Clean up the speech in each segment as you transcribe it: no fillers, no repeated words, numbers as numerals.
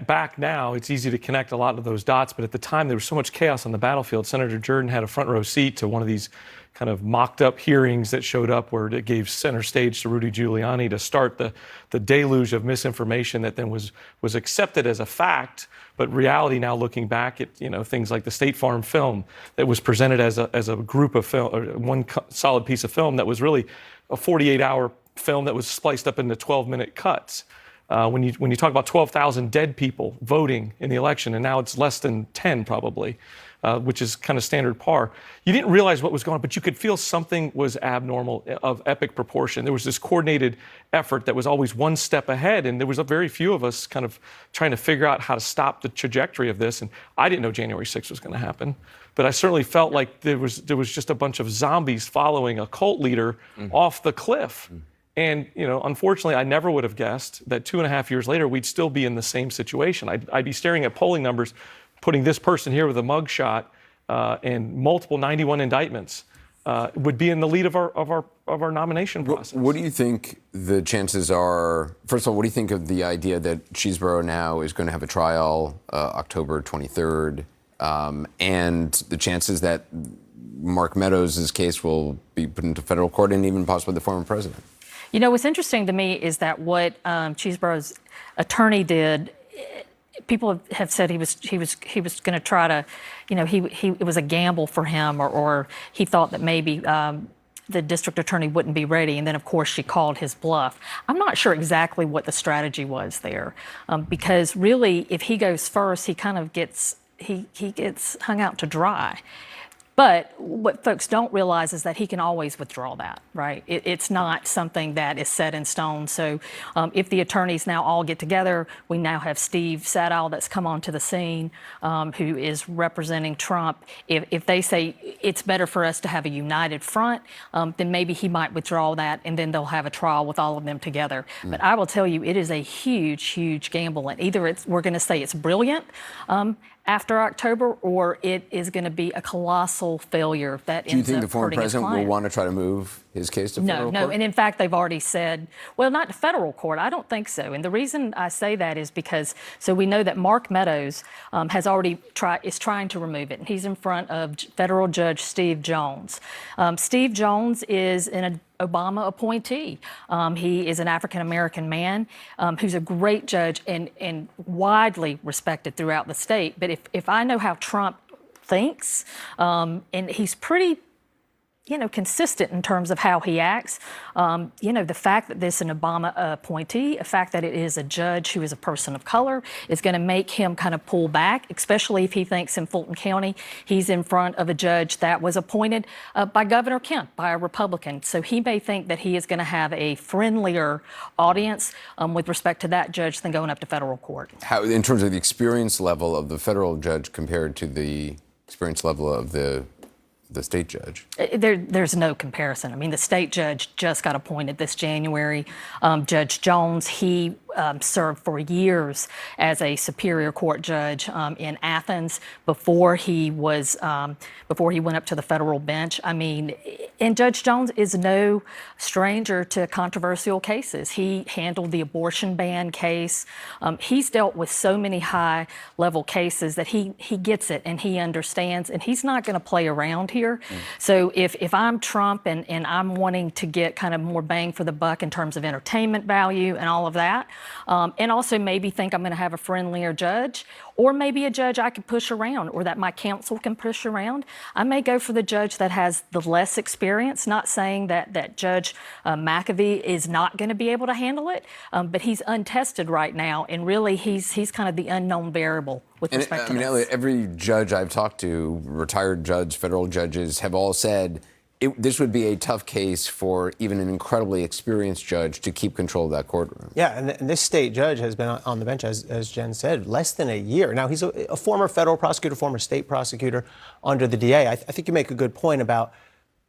Back now, it's easy to connect a lot of those dots, but at the time there was so much chaos on the battlefield. Senator Jordan had a front row seat to one of these kind of mocked up hearings that showed up where it gave center stage to Rudy Giuliani to start the deluge of misinformation that then was accepted as a fact. But reality now, looking back at things like the State Farm film that was presented as a group of film, or one solid piece of film that was really a 48-hour film that was spliced up into 12-minute cuts. When you talk about 12,000 dead people voting in the election, and now it's less than 10 probably, which is kind of standard par. You didn't realize what was going on, but you could feel something was abnormal of epic proportion. There was this coordinated effort that was always one step ahead, and there was a very few of us kind of trying to figure out how to stop the trajectory of this. And I didn't know January 6th was going to happen, but I certainly felt like there was just a bunch of zombies following a cult leader off the cliff. And, unfortunately, I never would have guessed that 2.5 years later, we'd still be in the same situation. I'd be staring at polling numbers, putting this person here with a mugshot and multiple 91 indictments would be in the lead of our nomination process. What do you think the chances are? First of all, what do you think of the idea that Chesebro now is going to have a trial October 23rd, and the chances that Mark Meadows' case will be put into federal court and even possibly the former president? What's interesting to me is that what Chesebro's attorney did. People have said he was going to try to, it was a gamble for him, or he thought that maybe the district attorney wouldn't be ready, and then of course she called his bluff. I'm not sure exactly what the strategy was there, because really, if he goes first, he kind of gets hung out to dry. But what folks don't realize is that he can always withdraw that, right? It's not something that is set in stone. So if the attorneys now all get together, we now have Steve Sadow that's come onto the scene, who is representing Trump. If they say it's better for us to have a united front, then maybe he might withdraw that, and then they'll have a trial with all of them together. But I will tell you, it is a huge, huge gamble. And either we're going to say it's brilliant, after October, or it is going to be a colossal failure that ends up hurting his client. Do you think the former president will want to try to move his case to federal court? No, and in fact, they've already said, well, not to federal court. I don't think so. And the reason I say that is because, so we know that Mark Meadows is trying to remove it, and he's in front of federal judge Steve Jones. Steve Jones is an Obama appointee. He is an African-American man who's a great judge and widely respected throughout the state. But if I know how Trump thinks, and he's pretty consistent in terms of how he acts. The fact that this is an Obama appointee, the fact that it is a judge who is a person of color, is going to make him kind of pull back, especially if he thinks in Fulton County he's in front of a judge that was appointed by Governor Kemp, by a Republican. So he may think that he is going to have a friendlier audience with respect to that judge than going up to federal court. How, in terms of the experience level of the federal judge compared to the experience level of the state judge? There's no comparison. I mean, the state judge just got appointed this January. Judge Jones, he served for years as a Superior Court judge in Athens before he went up to the federal bench. I mean, and Judge Jones is no stranger to controversial cases. He handled the abortion ban case. He's dealt with so many high-level cases that he gets it and he understands, and he's not going to play around here. So if I'm Trump and I'm wanting to get kind of more bang for the buck in terms of entertainment value and all of that, and also maybe think I'm going to have a friendlier judge, or maybe a judge I can push around, or that my counsel can push around, I may go for the judge that has the less experience. Not saying that Judge McAfee is not going to be able to handle it, but he's untested right now, and really he's kind of the unknown variable with respect to this. Elliot, every judge I've talked to, retired judge, federal judges, have all said this would be a tough case for even an incredibly experienced judge to keep control of that courtroom. Yeah, and this state judge has been on the bench, as Jen said, less than a year. Now, he's a former federal prosecutor, former state prosecutor under the DA. I think you make a good point about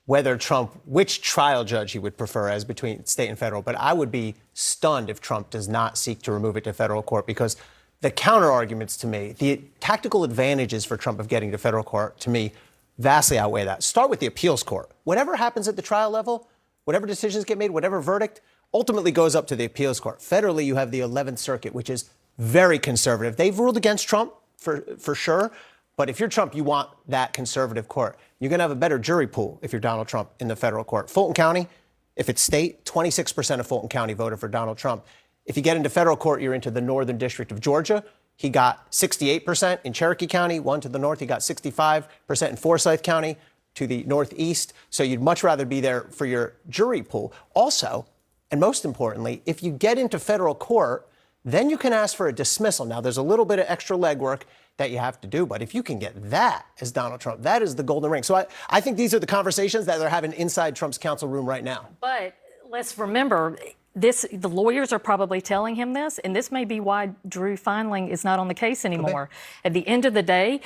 which trial judge he would prefer as between state and federal. But I would be stunned if Trump does not seek to remove it to federal court, because the counter arguments to me, the tactical advantages for Trump of getting to federal court, to me, vastly outweigh that. Start with the appeals court. Whatever happens at the trial level, whatever decisions get made, whatever verdict, ultimately goes up to the appeals court. Federally, you have the 11th Circuit, which is very conservative. They've ruled against Trump for sure. But if you're Trump, you want that conservative court. You're going to have a better jury pool if you're Donald Trump in the federal court. Fulton County, if it's state, 26% of Fulton County voted for Donald Trump. If you get into federal court, you're into the Northern District of Georgia. He got 68% in Cherokee County. One to the north, he got 65% in Forsyth County to the northeast. So you'd much rather be there for your jury pool. Also, and most importantly, if you get into federal court, then you can ask for a dismissal. Now, there's a little bit of extra legwork that you have to do, but if you can get that as Donald Trump, that is the golden ring. So I think these are the conversations that they're having inside Trump's council room right now. But let's remember, the lawyers are probably telling him this, and this may be why Drew Feinling is not on the case anymore. At the end of the day,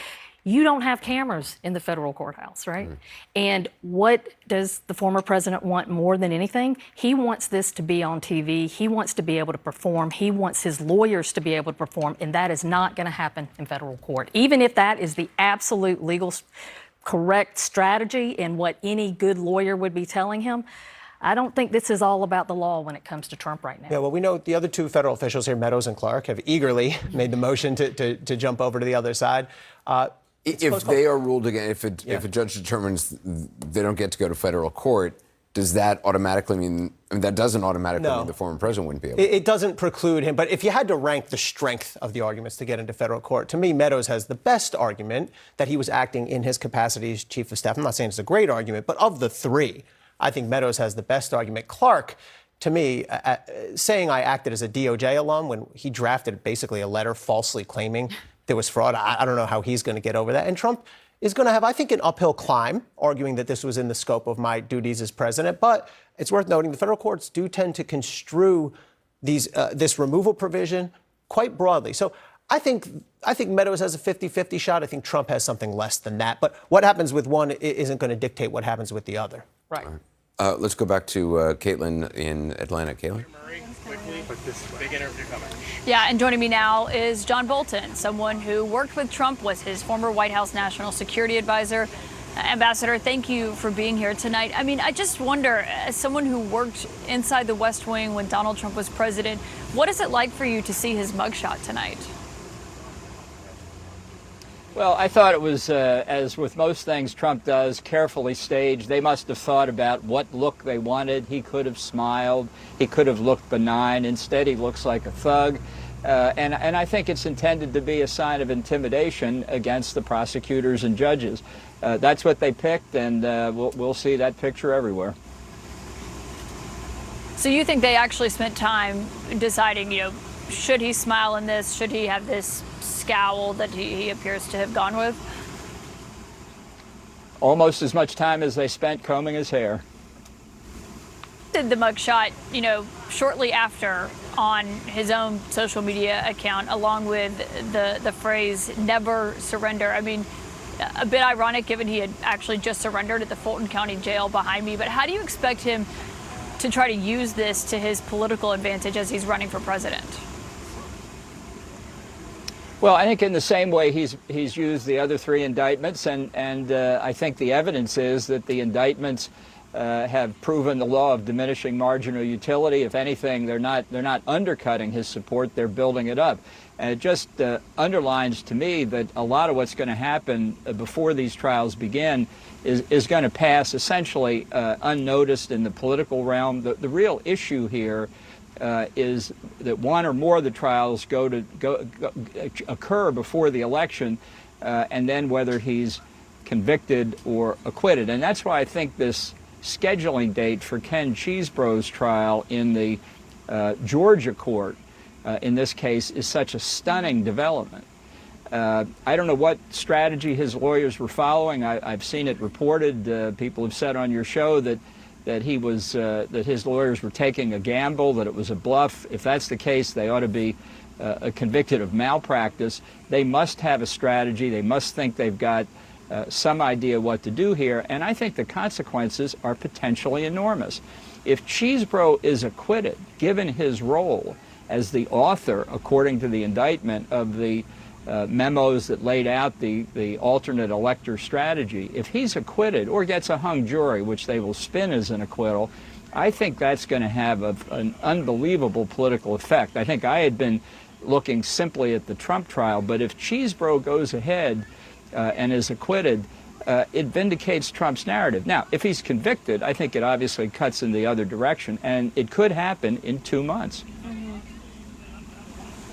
you don't have cameras in the federal courthouse, right? And what does the former president want more than anything? He wants this to be on TV. He wants to be able to perform. He wants his lawyers to be able to perform, and that is not going to happen in federal court. Even if that is the absolute legal correct strategy and what any good lawyer would be telling him, I don't think this is all about the law when it comes to Trump right now. Yeah, well, we know the other two federal officials here, Meadows and Clark, have eagerly made the motion to jump over to the other side. If they are ruled against, if a judge determines they don't get to go to federal court, does that automatically mean, that doesn't automatically mean the former president wouldn't be able to? It doesn't preclude him, but if you had to rank the strength of the arguments to get into federal court, to me, Meadows has the best argument that he was acting in his capacity as chief of staff. I'm not saying it's a great argument, but of the three, I think Meadows has the best argument. Clark, to me, saying I acted as a DOJ alum when he drafted basically a letter falsely claiming there was fraud, I don't know how he's going to get over that. And Trump is going to have, I think, an uphill climb, arguing that this was in the scope of my duties as president. But it's worth noting the federal courts do tend to construe this removal provision quite broadly. So I think Meadows has a 50-50 shot. I think Trump has something less than that. But what happens with one isn't going to dictate what happens with the other. Right. Let's go back to Caitlin in Atlanta. Caitlin? Yeah, and joining me now is John Bolton, someone who worked with Trump, was his former White House national security advisor. Ambassador, thank you for being here tonight. I mean, I just wonder, as someone who worked inside the West Wing when Donald Trump was president, what is it like for you to see his mugshot tonight? Well, I thought it was, as with most things Trump does, carefully staged. They must have thought about what look they wanted. He could have smiled. He could have looked benign. Instead, he looks like a thug. And I think it's intended to be a sign of intimidation against the prosecutors and judges. That's what they picked, and we'll see that picture everywhere. So you think they actually spent time deciding, should he smile in this? Should he have this scowl that he appears to have gone with? Almost as much time as they spent combing his hair. Did the mugshot, shortly after on his own social media account, along with the phrase "never surrender." I mean, a bit ironic given he had actually just surrendered at the Fulton County Jail behind me. But how do you expect him to try to use this to his political advantage as he's running for president? Well, I think in the same way he's used the other three indictments, and I think the evidence is that the indictments have proven the law of diminishing marginal utility. If anything, they're not undercutting his support; they're building it up. And it just underlines to me that a lot of what's going to happen before these trials begin is going to pass essentially unnoticed in the political realm. The real issue here is that one or more of the trials occur before the election, and then whether he's convicted or acquitted. And that's why I think this scheduling date for Ken Chesebro's trial in the Georgia court, in this case, is such a stunning development. I don't know what strategy his lawyers were following. I've seen it reported. People have said on your show that his lawyers were taking a gamble, that it was a bluff. If that's the case, they ought to be convicted of malpractice. They must have a strategy. They must think they've got some idea what to do here, and I think the consequences are potentially enormous. If Chesebro is acquitted, given his role as the author, according to the indictment, of the memos that laid out the alternate elector strategy, if he's acquitted or gets a hung jury, which they will spin as an acquittal, I think that's going to have an unbelievable political effect. I think I had been looking simply at the Trump trial. But if Chesebro goes ahead and is acquitted, it vindicates Trump's narrative. Now, if he's convicted, I think it obviously cuts in the other direction, and it could happen in 2 months.